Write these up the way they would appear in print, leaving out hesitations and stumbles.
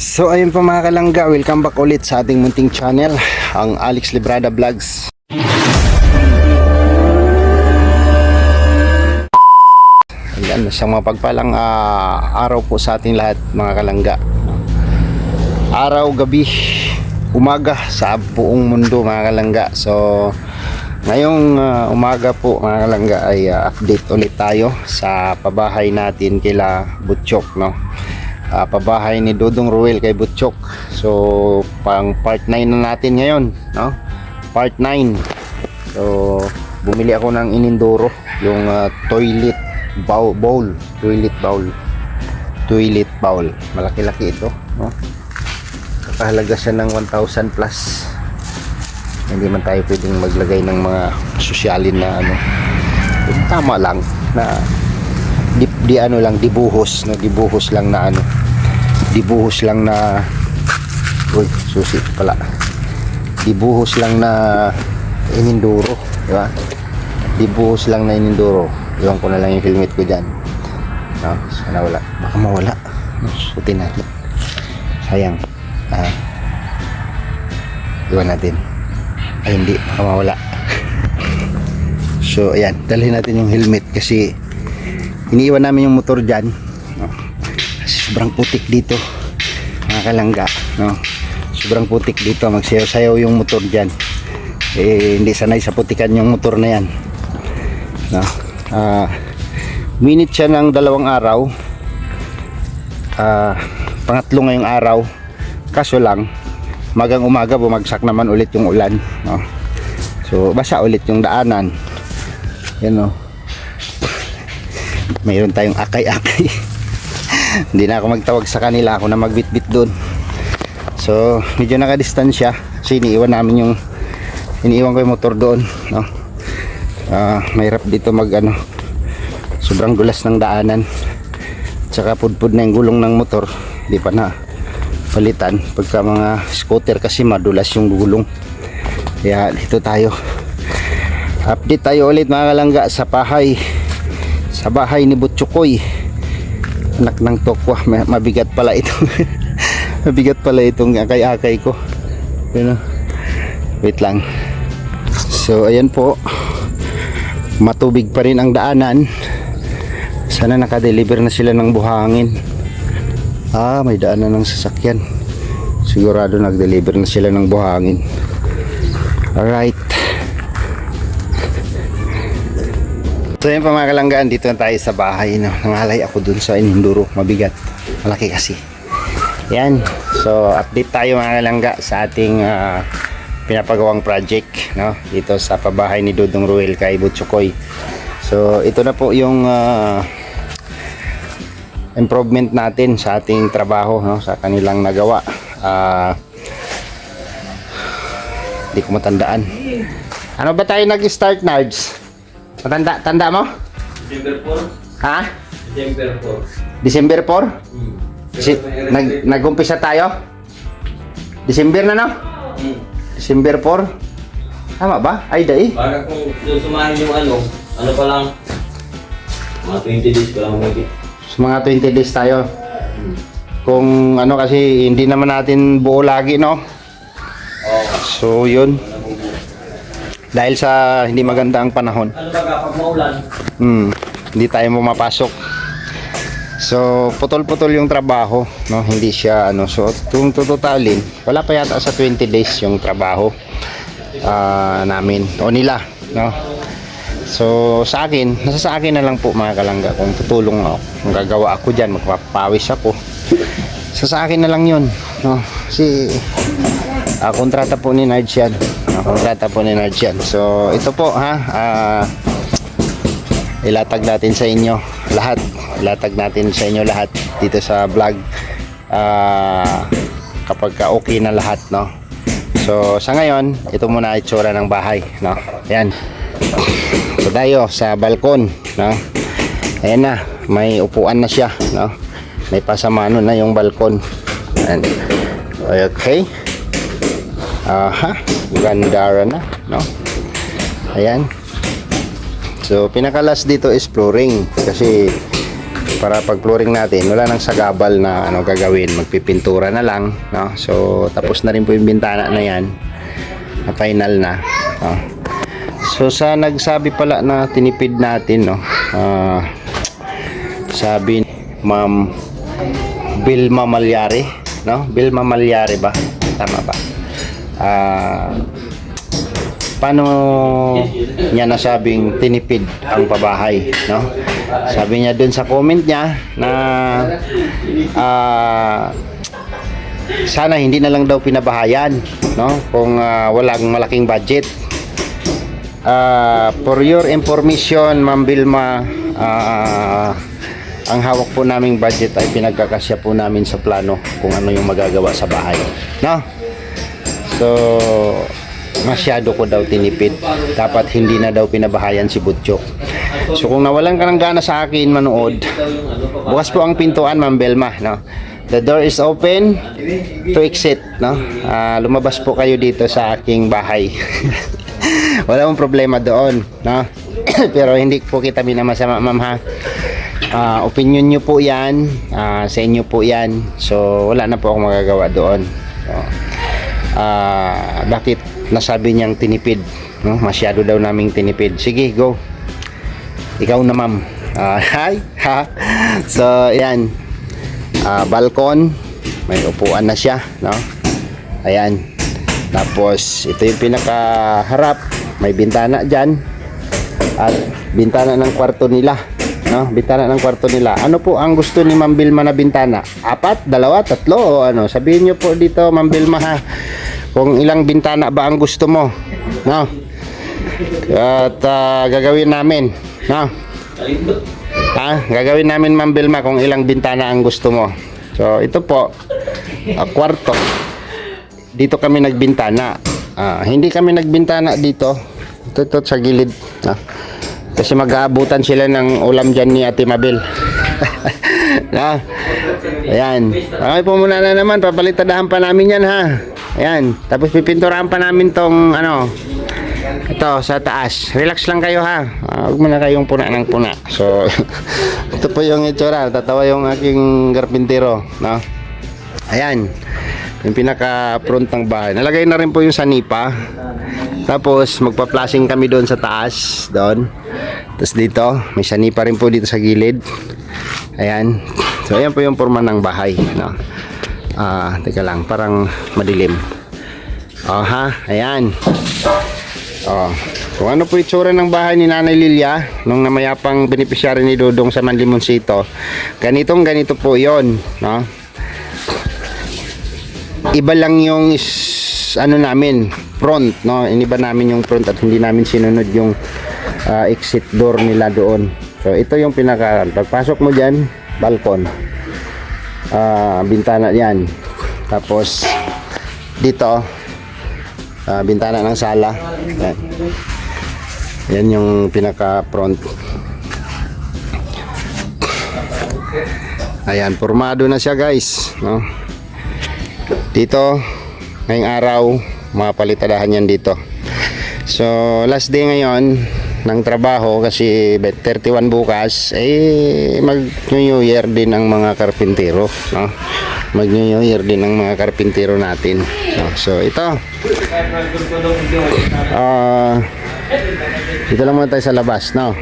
So ayun po mga kalangga, welcome back ulit sa ating munting channel, ang Alex Librada Vlogs. Ayan, isang mapagpalang araw po sa ating lahat mga kalangga. Araw, gabi, umaga sa buong mundo mga kalangga. So ngayong umaga po mga kalangga ay update ulit tayo sa pabahay natin kila Butchok, no? Pabahay ni Dodong Ruel kay Butchok. So pang part 9 na natin ngayon, no? Part 9. So bumili ako ng inindoro, yung toilet bowl. Malaki-laki ito, no? Kakahalaga siya ng 1,000 plus. Hindi man tayo pwedeng maglagay ng mga sosyalin na ano. Tama lang na dibuhos lang na ano. Dibuhos lang na susi pala. Dibuhos lang na ininduro, di ba? Dibuhos lang na ininduro. Iwan ko na lang yung helmet ko diyan. No, sana wala. Baka mawala. Suotin natin. Sayang. Iwan natin. Ay hindi, baka mawala. So ayan, dalhin natin yung helmet kasi iniiwan namin yung motor diyan. No? Sobrang putik dito mga kalangga, no? Sobrang putik dito, magsayaw-sayaw yung motor dyan. Hindi sanay sa putikan yung motor na yan, no? Minute siya ng 2 araw, pangatlo ngayong araw, kaso lang magang umaga bumagsak naman ulit yung ulan, no? So basa ulit yung daanan yan, no? Mayroon tayong akay-akay. Hindi na ako magtawag sa kanila, ako na magbitbit doon. So medyo nakadistansya kasi iniiwan ko yung motor doon, no? Mahirap dito mag ano, sobrang dulas ng daanan, tsaka pudpud na yung gulong ng motor, di pa na palitan. Pagka mga scooter kasi madulas yung gulong. Kaya dito tayo, update tayo ulit mga kalangga sa bahay ni Butchokoy, anak ng Tokwa. Mabigat pala ito. Mabigat pala itong akay-akay ko, you know? Wait lang. So ayan po, matubig pa rin ang daanan. Sana nakadeliver na sila ng buhangin. May daanan ng sasakyan. Sigurado nag-deliver na sila ng buhangin. Alright. So yun pa mga kalanggaan, dito na tayo sa bahay, no? Nangalay ako dun sa ininduro, mabigat, malaki kasi. Yan. So update tayo mga kalangga sa ating pinapagawang project, no? Dito sa pabahay ni Dodong Ruel kay Butchokoy. So ito na po yung improvement natin sa ating trabaho, no? Sa kanilang nagawa. Hindi ko matandaan. Ano ba tayo nag-start, Nards? Tanda mo? December 4. Ha? December 4. December 4? Nag-umpisa tayo? December na, no? December 4? Tama ba? Ay, dai. Para kung susumahin yung ano pa lang, mga 20 days pa lang umigit. So, mga 20 days tayo. Kung ano kasi, hindi naman natin buo lagi, no? So, yun. Dahil sa hindi maganda ang panahon. Ano ba kapag maulan? Hindi tayo mapasok. So, putol-putol yung trabaho, no? Hindi siya ano. So, kung tututalin, wala pa yata sa 20 days yung trabaho namin o nila, no? So, sa akin, nasa sa akin na lang po mga kalangga kung tutulong ako, kung gagawa ako diyan, magpapawis ako. So, sa akin na lang 'yun, no? Kasi kontrata po ni Nards yan. Kontrata po ni Nards yan. So, ito po ilatag natin sa inyo lahat. Ilatag natin sa inyo lahat dito sa vlog kapag okay na lahat, no? So, sa ngayon, ito muna itsura ng bahay, no? Ayan. So, tayo sa balkon, no? Ayan na, may upuan na siya, no? May pasamano na yung balkon. Ayan. Okay. Gandara na, no? Ayan. So pinakalas dito is flooring kasi para pag flooring natin wala nang sagabal na ano gagawin, magpipintura na lang, no? So tapos na rin po yung bintana na yan, na final na, no? So sa nagsabi pala na tinipid natin, no, sabi Ma'am Vilma Malyari, no? Vilma Malyari ba? Tama ba? Paano niya nasabing tinipid ang pabahay, no? Sabi niya dun sa comment niya na sana hindi na lang daw pinabahayan, no? Kung walang malaking budget. For your information, Ma'am Vilma, ang hawak po naming budget ay pinagkakasya po namin sa plano kung ano yung magagawa sa bahay, no? So masyado ko daw tinipid, dapat hindi na daw pinabahayan si Butchok. So kung nawalan ka ng gana sa akin manood, bukas po ang pintuan, Ma'am Vilma, no? The door is open to exit, no? Lumabas po kayo dito sa aking bahay. Wala mong problema doon, no? Pero hindi po kita minamasama, ma'am, ha? Opinion nyo po yan, sa inyo po yan. So wala na po akong magagawa doon. So, bakit nasabi niyang tinipid, no? Masyado daw naming tinipid. Sige, go. Ikaw na, ma'am. Hi, ha. So yan, balkon, may upuan na siya, no? Ayan. Tapos ito yung pinakaharap, may bintana dyan at bintana ng kwarto nila, no? Bintana ng kwarto nila. Ano po ang gusto ni Ma'am Vilma na bintana? 4, 2, 3 o ano? Sabihin nyo po dito, Ma'am Vilma, ha, kung ilang bintana ba ang gusto mo, no? At gagawin namin, no? Gagawin namin, Ma'am Vilma, kung ilang bintana ang gusto mo. So ito po, kwarto. Dito kami nagbintana. Hindi kami nagbintana dito. Ito sa gilid, no? Kasi mag-aabutan sila ng ulam dyan ni Ate Mabel. No? Ayan. Okay po muna na naman, papalitadahan pa namin yan, ha. Ayan, tapos pipinturahan pa namin tong ano, ito sa taas. Relax lang kayo, ha. Huwag mo na kayong puna ng puna. So ito po yung itsura. Tatawa yung aking garpintero, no? Ayan, yung pinaka front ng bahay. Nalagay na rin po yung sanipa. Tapos magpa-flashing kami doon sa taas, doon. Tapos dito may sanipa rin po dito sa gilid. Ayan. So ayan po yung forma ng bahay, no? Teka lang, parang madilim. Ha, ayan. Kung ano po itsura ng bahay ni Nanay Lilia nung namayapang beneficiary ni Dudong sa Manlimoncito, ganito po yon, no? Iba lang yung ano namin, front, no? Iniba namin yung front at hindi namin sinunod yung exit door nila doon. So ito yung pinaka, pagpasok mo dyan, balkon, bintana yan. Tapos dito bintana ng sala. Yan yung pinaka front. Ayan, formado na siya, guys, no? Dito ngayong araw mapalitadahan yan dito. So last day ngayon ng trabaho kasi 31 bukas, mag New Year din ang mga karpintero, no? Mag New Year din ang mga karpintero natin, no? So ito, dito lang muna tayo sa labas, no?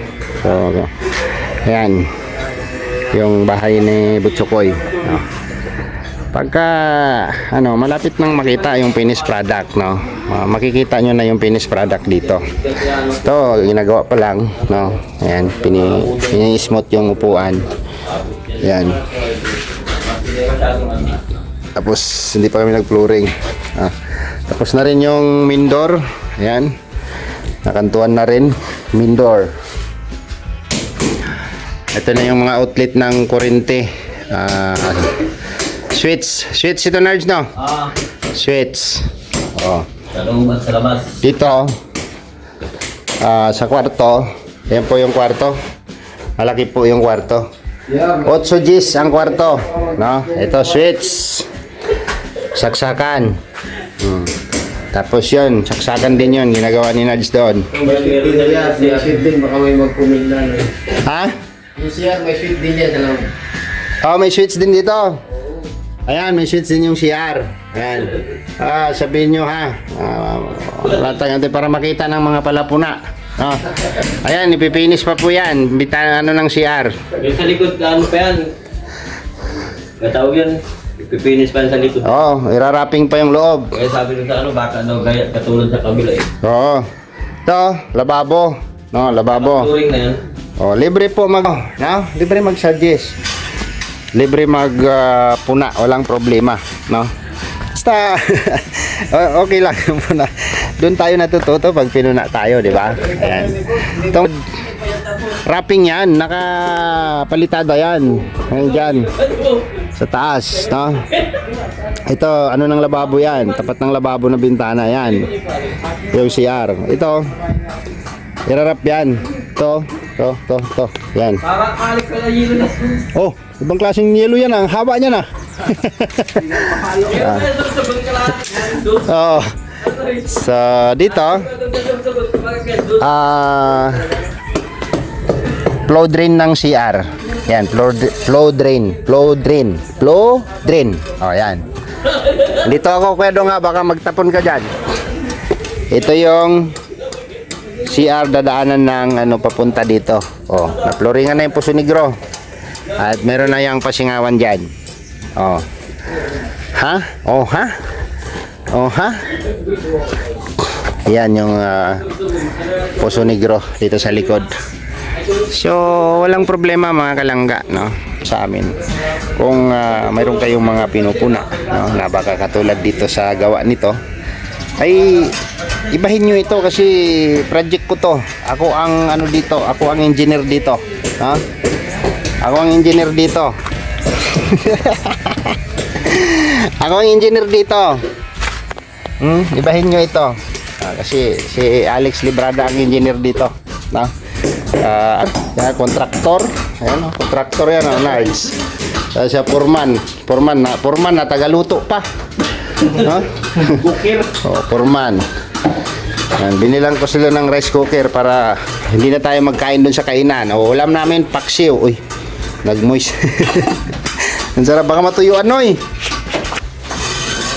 So ayan yung bahay ni Butchokoy, no? Pagka ano, malapit nang makita yung finished product, no? Makikita nyo na yung finished product dito. Ito, ginagawa pa lang, no? Ayan, pini-smooth yung upuan. Ayan. Tapos hindi pa kami nag-flooring. Tapos na rin yung main door. Ayan. Nakantuan na rin main door. Ito na yung mga outlet ng kuryente. Switch ito, Nards, no? Switch. Sa loob at sa labas. Dito, sa kwarto. Yan po yung kwarto. Malaki po yung kwarto. 8 Gs ang kwarto, no? Ito, switch. Saksakan. Tapos yun, saksakan din yun. Ginagawa ni Nards doon. Baka may magpumigla. Ha? Yung CR, may sweet din yan. Alam mo. Oh, may switch din dito. Ayan, may switch din yung CR. Ayan. Sabihin nyo ha. Latang natin para makita ng mga palapuna. Oh. Ayan, ipipinis pa po yan. Bita ano ng CR. Yung sa likod, ano pa yan? Katawag yan. Ipipinis pa yan sa likod. Oh, irarapping pa yung loob. Kaya sabi nung sa ano, baka daw gaya katulad sa kabila eh. Oo. Ito, lababo. No, lababo. Touring na yan. Oh, libre po libre mag-suggest. Libre mag-puna, walang problema, no? Basta okay lang yung puna. Doon tayo natututo pag pinuna tayo, di ba? Ayan. Itong wrapping yan, nakapalitada yan. Ayan dyan. Sa taas, no? Ito, ano ng lababo yan? Tapat ng lababo na bintana yan. Yung CR. Ito, irarap yan. Ito. Yan. Para kalik ka na yelo na. Oh, ibang klaseng yelo yan. Ang haba niya na. Oh. So, dito, flow drain ng CR. Yan, flow drain. Oh, yan. Dito ako, Kwedo nga, baka magtapon ka dyan. Ito yung CR dadaanan ng papunta dito. Oh, na-flooringan na yung Puso Negro. At meron na yung pasingawan dyan. Oh. Ha? Oh, ha? Oh, ha? Yan yung Puso Negro dito sa likod. So, walang problema mga kalangga, no? Sa amin. Kung mayroon kayong mga pinupuna, no? Na baka katulad dito sa gawa nito, ay ibahin nyo ito kasi project ko to. Ako ang dito, ako ang engineer dito. Ha? Ako ang engineer dito. Ako ang engineer dito. Ibahin nyo ito. Kasi si Alex Librada ang engineer dito. No? Kontraktor. Ayan, kontraktor yan, nice. Siya foreman na tagaluto pa. No? Bukir. Oh, foreman. Yan, binilang ko sila ng rice cooker para hindi na tayo magkain doon sa kainan. O, ulam namin paksiw. Uy, nagmoist. Ang sarap, baka matuyuan, noy.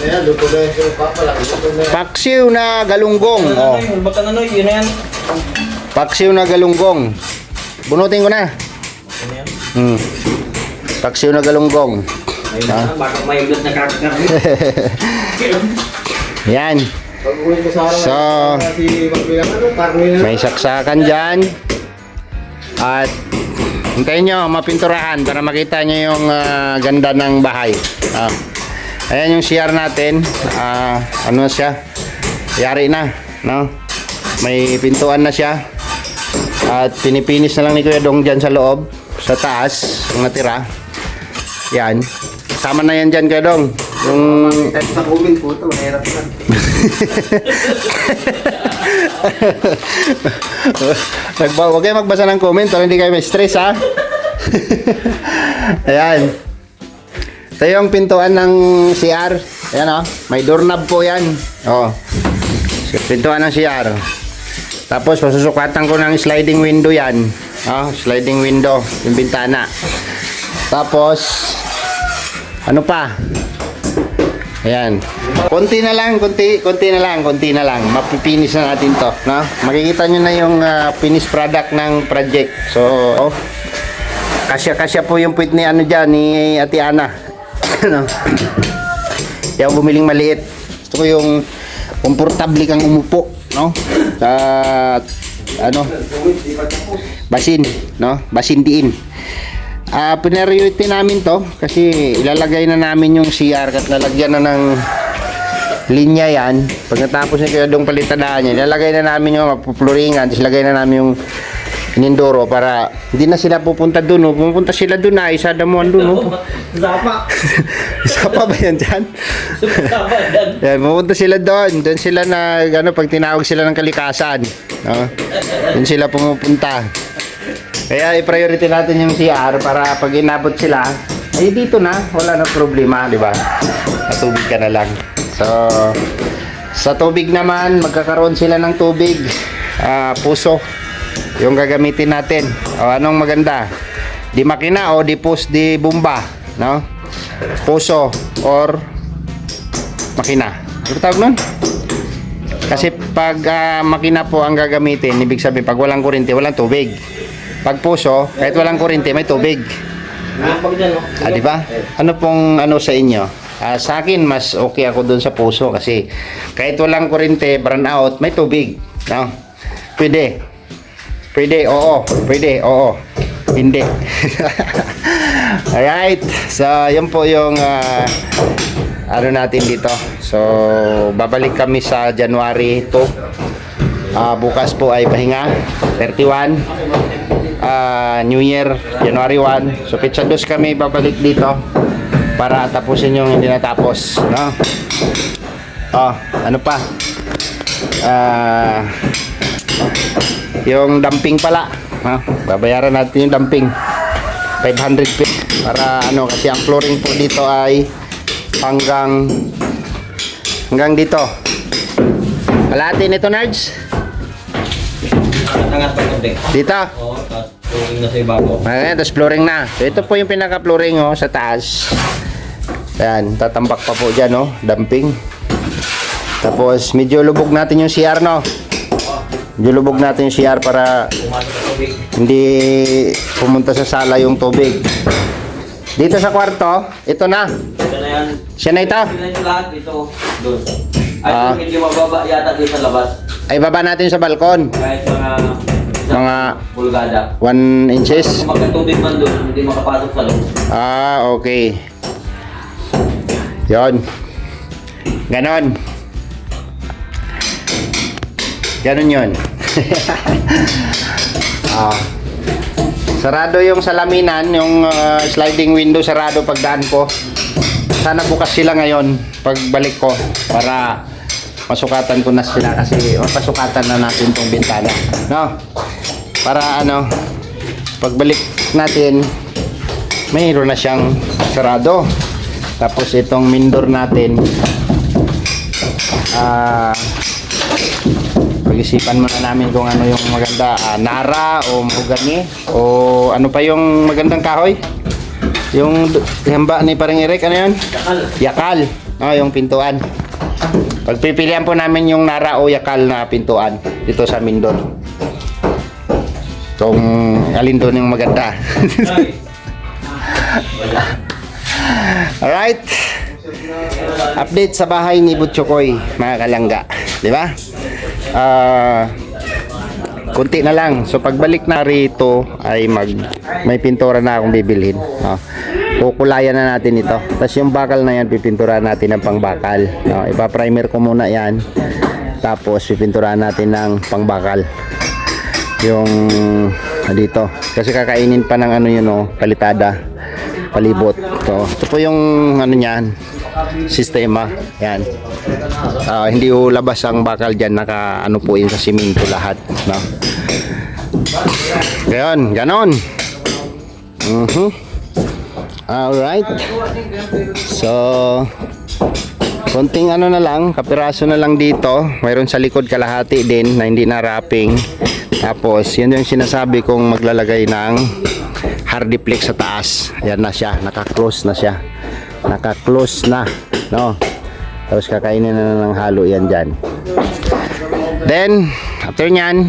Ayan, luto na yung papala. Paksiw na galunggong. Oh, Baka na no, yun na yan. paksiw na galunggong. Bunutin ko na. Paksiw na galunggong. Ayun na, baka may blood na kakakar. Yan. Pag-uwi ko sa araw, So, si magbilang karne na. may saksakan dyan. At hintayin nyo, mapinturahan para makita nyo yung ganda ng bahay. Ayan yung CR natin. Ano siya? Yari na, no? May pintuan na siya. At pinipinis na lang ni Kuya Dong dyan sa loob, sa taas, ang natira. Yan. Sama na yan dyan, Kuya Dong. Yung Kahit sa comment po ito, mahirap na. Huwag kayo magbasa ng comment para hindi kayo may stress, ha? Ayan. Ito yung pintuan ng CR. Ayan, oh. May doorknob po yan. Oh. Pintuan ng CR. Tapos pasusukatan ko ng sliding window yan. Oh, sliding window, yung bintana. Tapos ano pa? Ayan. Konti na lang. Mapipinis na natin to, no? Makikita nyo na yung finished product ng project. So, oh. Kasya po yung puwit ni dyan, ni Ate Ana. No? Kaya bumiling maliit. Gusto ko yung komportable kang umupo, no? Sa basin, no? Basin diin. Pinariyuti namin to kasi ilalagay na namin yung CR at lalagyan na ng linya yan. Pagkatapos na kaya dong palitadaan niya, ilalagay na namin yung mapupluringan, tapos ilagay na namin yung inindoro para hindi na sila pupunta doon. Pupunta sila doon na, isa damuan doon. Zapa. Sapa ba yan dyan? Zapa yan. Yan, pupunta sila doon. Doon sila na, pag tinawag sila ng kalikasan. No? Doon sila pumupunta. Kaya i-priority natin yung CR para pag inabot sila, ay dito na, wala na problema, di ba? Natubig ka na lang. So, sa tubig naman, magkakaroon sila ng tubig, puso, yung gagamitin natin. O, anong maganda? di makina o di di bomba, no? Puso or makina. Ano tawag nun? Kasi pag makina po ang gagamitin, ibig sabihin pag walang kuryente, walang tubig. Pag puso, kahit walang kuryente, may tubig. Pag dyan, no? Di ba? Ano pong ano sa inyo? Sa akin, mas okay ako dun sa puso kasi kahit walang kuryente, burn out, may tubig. No? Pwede. Pwede, oo. Pwede, oo. Hindi. Alright. So, yun po yung ano natin dito. So, babalik kami sa January 2. Bukas po ay pahinga. 31. New Year, January 1. So, Petsa 2 kami babalik dito para tapusin yung hindi natapos. No? Ano pa? Yung dumping pala. Babayaran natin yung dumping. 500 pesos para ano kasi ang flooring po dito ay hanggang dito. Kalahati nito, Nards. Angat pa ito, Dito. Oo, tapos flooring na sa ibabaw. Ayan, tapos flooring na. So, ito po yung pinaka-flooring sa taas. Ayan, tatambak pa po dyan, dumping. Tapos, medyo lubog natin yung CR, no? Medyo lubog natin yung CR para Pumasok sa tubig. hindi pumunta sa sala yung tubig. Dito sa kwarto, ito na. Ito na yan. Siya na ito. Ito na yung lahat dito. Doon. Ay, medyo mababa yata dito sa labas. Ay, baba natin sa balkon. Kahit mga Mga bulgada. 1 inches. Kung magkatubig man doon, hindi makapasok sa loob. Okay. Yon. Ganon. Ganon yun. Sarado yung salaminan, yung sliding window sarado pagdaan ko. Sana bukas sila ngayon pagbalik ko para masukatan ko na sila kasi pasukatan na natin tong bintana, no? Para ano, pagbalik natin mayroon na siyang sarado. Tapos itong mindor natin pag-isipan muna namin kung ano yung maganda, nara o mahogani o ano pa yung magandang kahoy. Yung hamba ni Paring Eric, ano yun? Yakal. Yakal. Yung pintuan. Pagpipilian po namin yung nara o yakal na pintuan dito sa Mindor. Kung alin doon yung maganda. Alright. Update sa bahay ni Butchokoy, mga kalangga. Di ba? Kunti na lang. So pagbalik na rito ay may pintura na akong bibilhin. Kukulayan na natin ito. Tapos yung bakal na yan pipinturahan natin ng pangbakal. Ipa-primer ko muna yan. Tapos pipinturahan natin ng pangbakal. Yung dito. Kasi kakainin pa ng ano yun, palitada. Palibot. So, ito po yung ano niyan, sistema. Yan. Hindi labas ang bakal dyan. Naka ano po yun sa simento lahat. No? Gayon, ganon. Alright. So, konting ano na lang, kapiraso na lang dito. Mayroon sa likod kalahati din na hindi na wrapping. Tapos, yun yung sinasabi kong maglalagay ng hardiplex sa taas. Ayan na siya, naka-close na siya. Naka-close na, no? Tapos kakainin na ng halo yan dyan. Then, after nyan,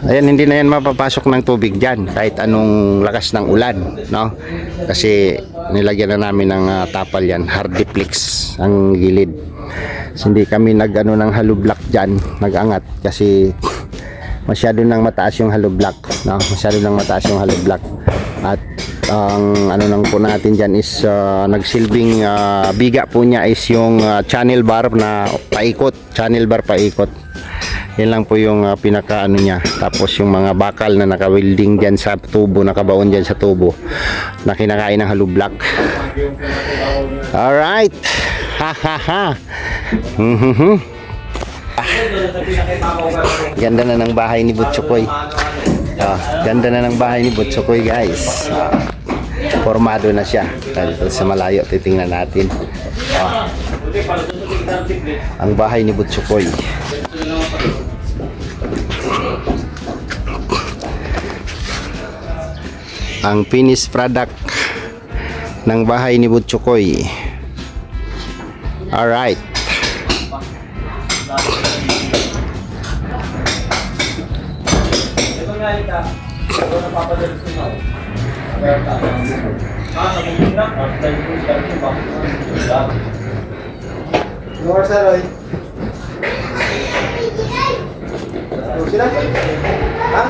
ayan, hindi na yan mapapasok ng tubig dyan kahit anong lakas ng ulan, no? Kasi nilagyan na namin ng tapal yan, hardiplex ang gilid. So, hindi kami nag-ano ng hollow block dyan, nag-angat kasi masyado nang mataas yung hollow block, no? Masyado nang mataas yung hollow block. At ang ano nang po natin dyan is nagsilbing biga po niya is yung channel bar na paikot, channel bar paikot. Yan lang po yung pinaka ano niya. Tapos yung mga bakal na naka-welding dyan sa tubo, nakabaon dyan sa tubo na kinakain ng hollow block. Alright. Ha ha ha. Ganda na ng bahay ni Butchokoy. Ganda na ng bahay ni Butchokoy, guys. Formado na siya. Dito sa malayo titingnan natin. Ang bahay ni Butchokoy. ang finished product ng bahay ni Butchokoy. Alright. Ito nga ita. Ito napapadala sa mga. Sa bukid na. Sa bukid na. Luar sa Roy. Sila? Ha?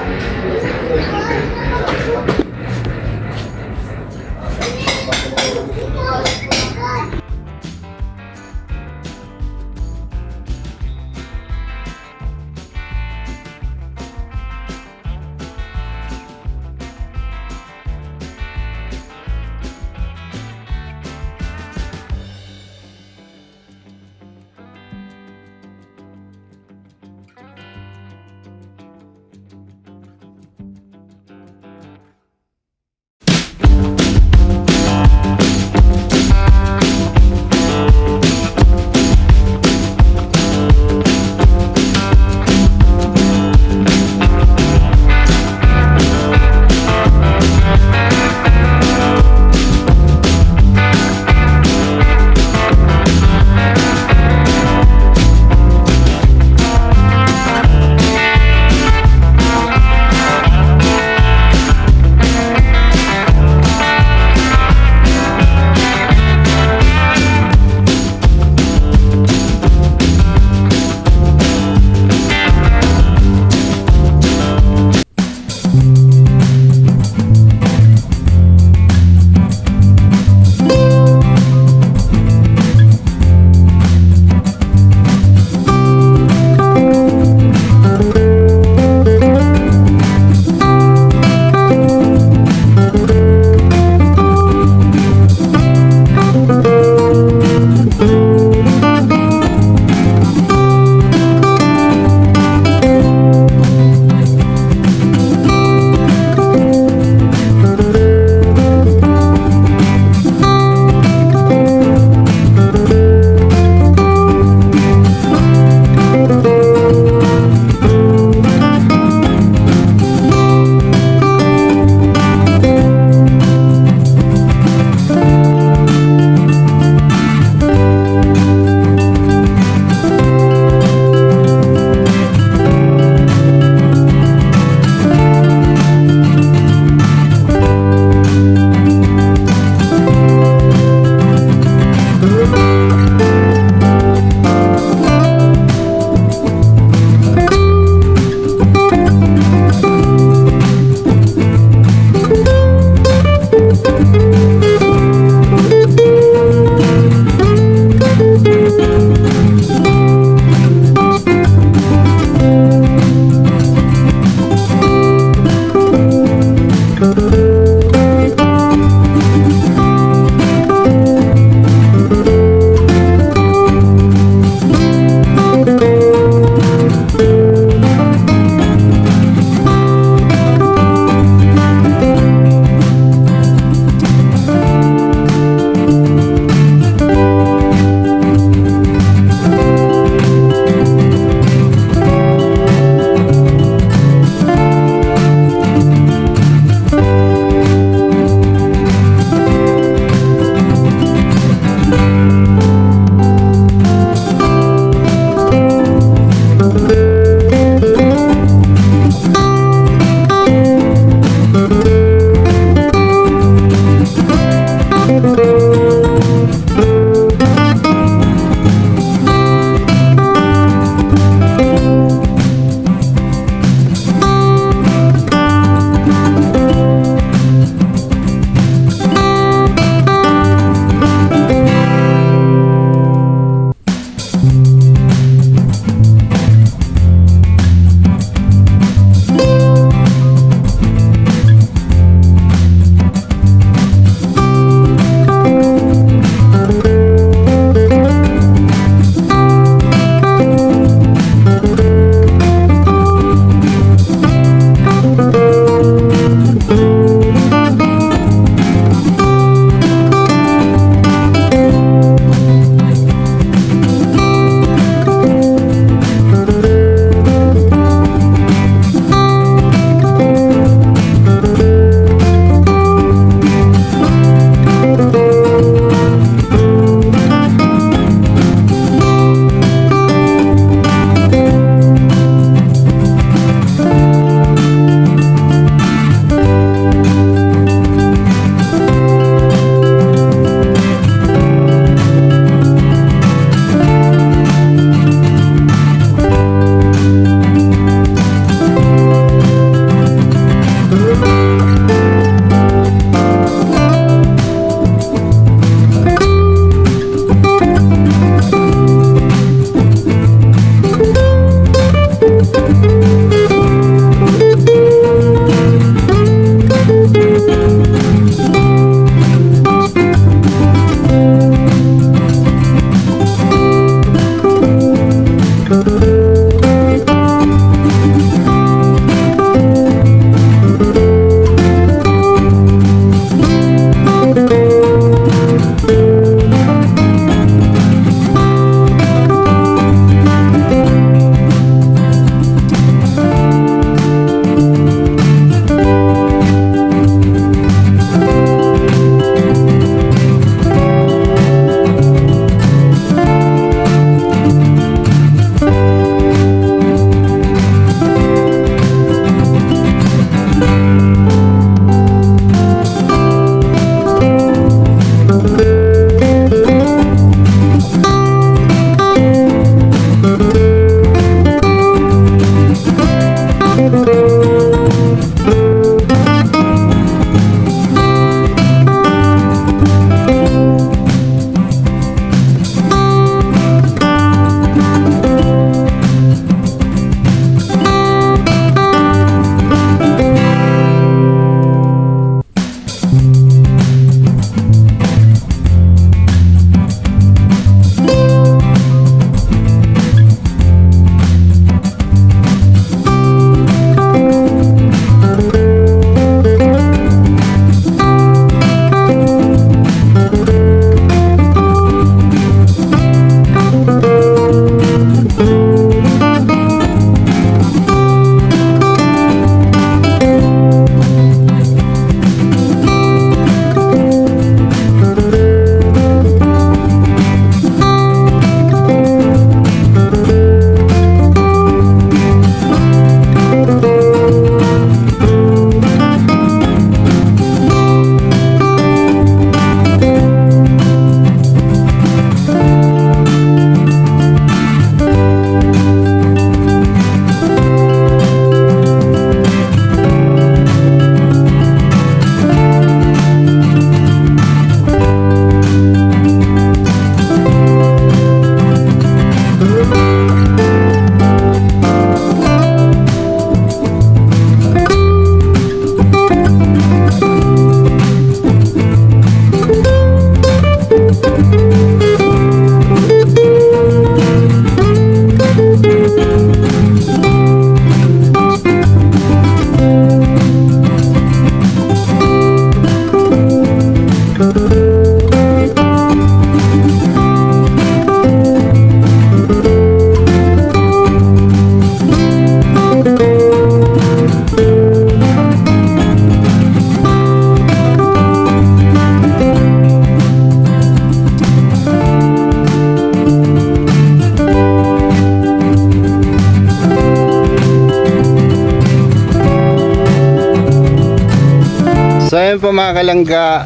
ayun po mga kalangga,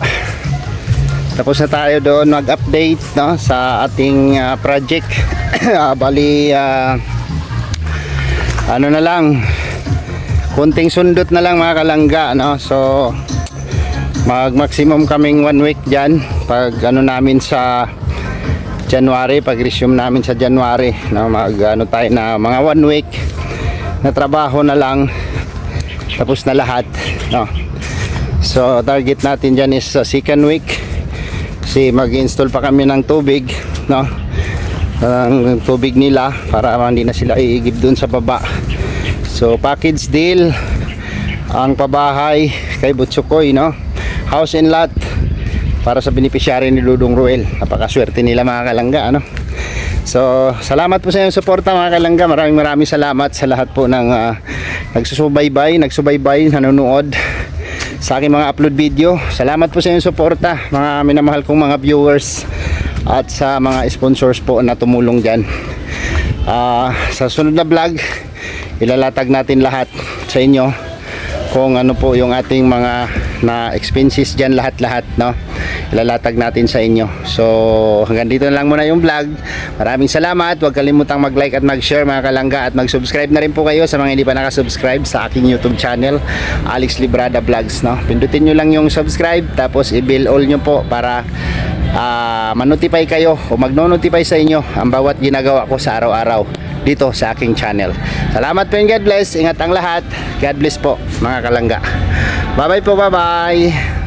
tapos na tayo doon mag-update, no, sa ating project. Bali ano na lang, kunting sundot na lang mga kalangga, no. So mag-maximum kaming 1 week dyan pag ano namin sa January, pag resume namin sa January, no, mag ano tayo na mga 1 week na trabaho na lang, tapos na lahat, no. So target natin dyan is sa second week, kasi mag-install pa kami ng tubig, no, ang tubig nila para hindi na sila iigib dun sa baba. So package deal ang pabahay kay Butsukoy, no, house and lot para sa beneficiary ni Dudong Ruel. Napakaswerte nila mga kalangga, ano. So salamat po sa inyong suporta mga kalangga. Maraming salamat sa lahat po ng nagsusubaybay, nanonood sa aking mga upload video. Salamat po sa inyong suporta, mga minamahal kong mga viewers, at sa mga sponsors po na tumulong dyan. Sa sunod na vlog, ilalatag natin lahat sa inyo kung ano po yung ating mga na expenses dyan, lahat, no, ilalatag natin sa inyo. So hanggang dito na lang muna yung vlog. Maraming salamat. Huwag kalimutang mag-like at mag-share mga kalangga, at mag-subscribe na rin po kayo sa mga hindi pa nakasubscribe sa aking YouTube channel, Alex Librada Vlogs, no. Pindutin nyo lang yung subscribe, tapos i-bell all nyo po para manotify kayo o magno-notify sa inyo ang bawat ginagawa ko sa araw-araw dito sa aking channel. Salamat po and God bless. Ingat ang lahat. God bless po mga kalangga. Bye bye po, bye bye.